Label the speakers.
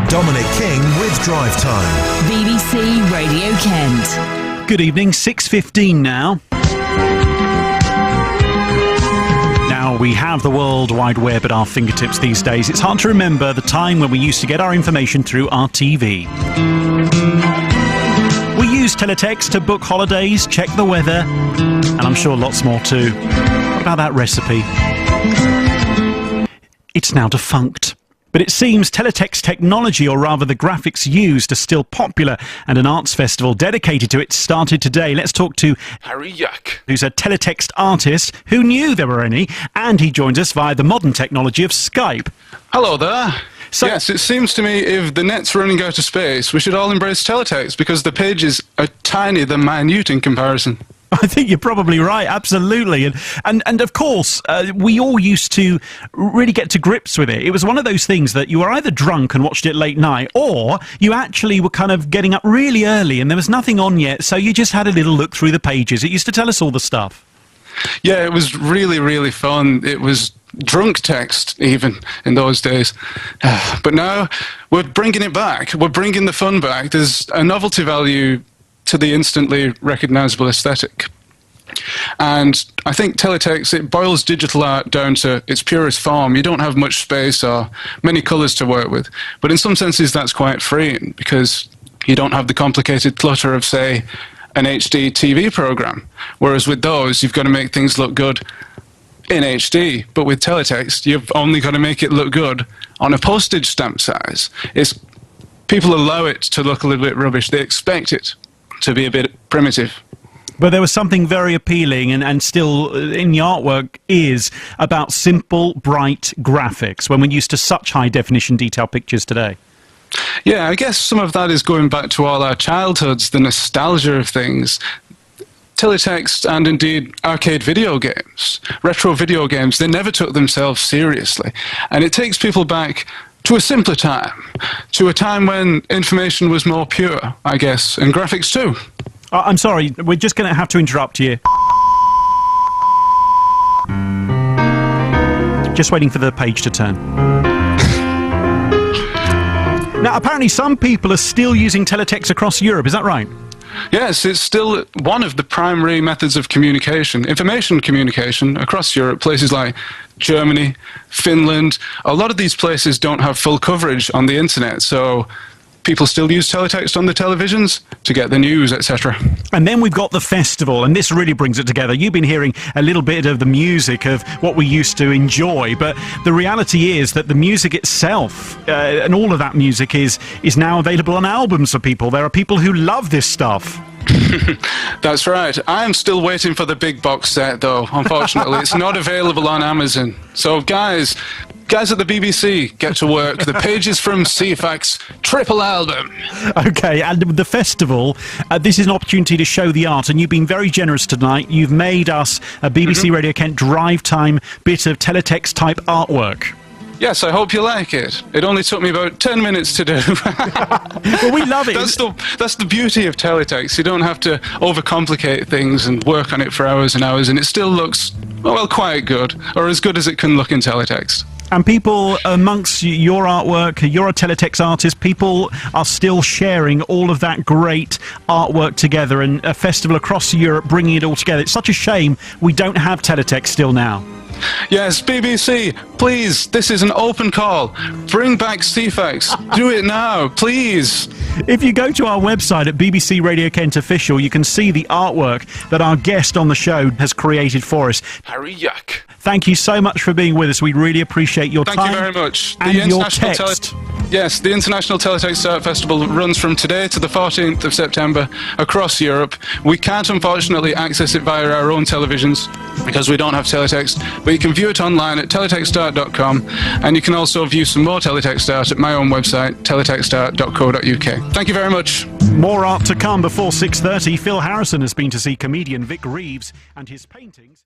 Speaker 1: Dominic King with Drive Time.
Speaker 2: BBC Radio Kent.
Speaker 3: Good evening, 6:15 now. Now, we have the World Wide Web at our fingertips these days. It's hard to remember the time when we used to get our information through our TV. We use Teletext to book holidays, check the weather, and I'm sure lots more too. What about that recipe? It's now defunct. But it seems Teletext technology, or rather the graphics used, are still popular, and an arts festival dedicated to it started today. Let's talk to
Speaker 4: Yack,
Speaker 3: who's a Teletext artist. Who knew there were any? And he joins us via the modern technology of Skype.
Speaker 4: Hello there.
Speaker 3: So,
Speaker 4: yes, it seems to me if the net's running out of space, we should all embrace Teletext, because the pages are tiny, they're minute in comparison.
Speaker 3: I think you're probably right, absolutely. And of course, we all used to really get to grips with it. It was one of those things that you were either drunk and watched it late night, or you actually were kind of getting up really early and there was nothing on yet, so you just had a little look through the pages. It used to tell us all the stuff.
Speaker 4: Yeah, it was really, really fun. It was drunk text, even, in those days. But now, we're bringing it back. We're bringing the fun back. There's a novelty value to the instantly recognisable aesthetic. And I think Teletext, it boils digital art down to its purest form. You don't have much space or many colours to work with. But in some senses, that's quite freeing, because you don't have the complicated clutter of, say, an HD TV programme. Whereas with those, you've got to make things look good in HD. But with Teletext, you've only got to make it look good on a postage stamp size. People allow it to look a little bit rubbish. They expect it to be a bit primitive.
Speaker 3: But there was something very appealing and still in the artwork is about simple, bright graphics when we're used to such high-definition detail pictures today.
Speaker 4: Yeah, I guess some of that is going back to all our childhoods, the nostalgia of things. Teletext and indeed arcade video games, retro video games, they never took themselves seriously. And it takes people back to a simpler time, to a time when information was more pure, I guess, and graphics too.
Speaker 3: I'm sorry, we're just going to have to interrupt you. Just waiting for the page to turn. Now, apparently some people are still using Teletext across Europe, is that right?
Speaker 4: Yes, it's still one of the primary methods of communication, information communication across Europe, places like Germany, Finland. A lot of these places don't have full coverage on the internet, so people still use Teletext on the televisions to get the news, etc.
Speaker 3: And then we've got the festival, and this really brings it together. You've been hearing a little bit of the music of what we used to enjoy, but the reality is that the music itself, and all of that music is now available on albums for people. There are people who love this stuff.
Speaker 4: That's right. I'm still waiting for the big box set, though. Unfortunately, it's not available on Amazon. So, guys at the BBC, get to work. The pages from CFAX triple album.
Speaker 3: Okay, and the festival, this is an opportunity to show the art, and you've been very generous tonight. You've made us a BBC Radio Kent drive time bit of teletext-type artwork.
Speaker 4: Yes, I hope you like it. It only took me about 10 minutes to do.
Speaker 3: Well, we love it.
Speaker 4: That's the beauty of Teletext. You don't have to overcomplicate things and work on it for hours and hours, and it still looks, well, quite good, or as good as it can look in Teletext.
Speaker 3: And people amongst your artwork, you're a Teletext artist, people are still sharing all of that great artwork together, and a festival across Europe bringing it all together. It's such a shame we don't have Teletext still now.
Speaker 4: Yes, BBC, please, this is an open call. Bring back CFAX. Do it now, please.
Speaker 3: If you go to our website at BBC Radio Kent Official, you can see the artwork that our guest on the show has created for us.
Speaker 4: Yack.
Speaker 3: Thank you so much for being with us. We really appreciate your time.
Speaker 4: Thank you very much.
Speaker 3: And your text.
Speaker 4: Yes, the International Teletext Art Festival runs from today to the 14th of September across Europe. We can't, unfortunately, access it via our own televisions because we don't have teletext, but you can view it online at teletextart.com, and you can also view some more teletext art at my own website, teletextart.co.uk. Thank you very much.
Speaker 3: More art to come before 6:30. Phil Harrison has been to see comedian Vic Reeves and his paintings.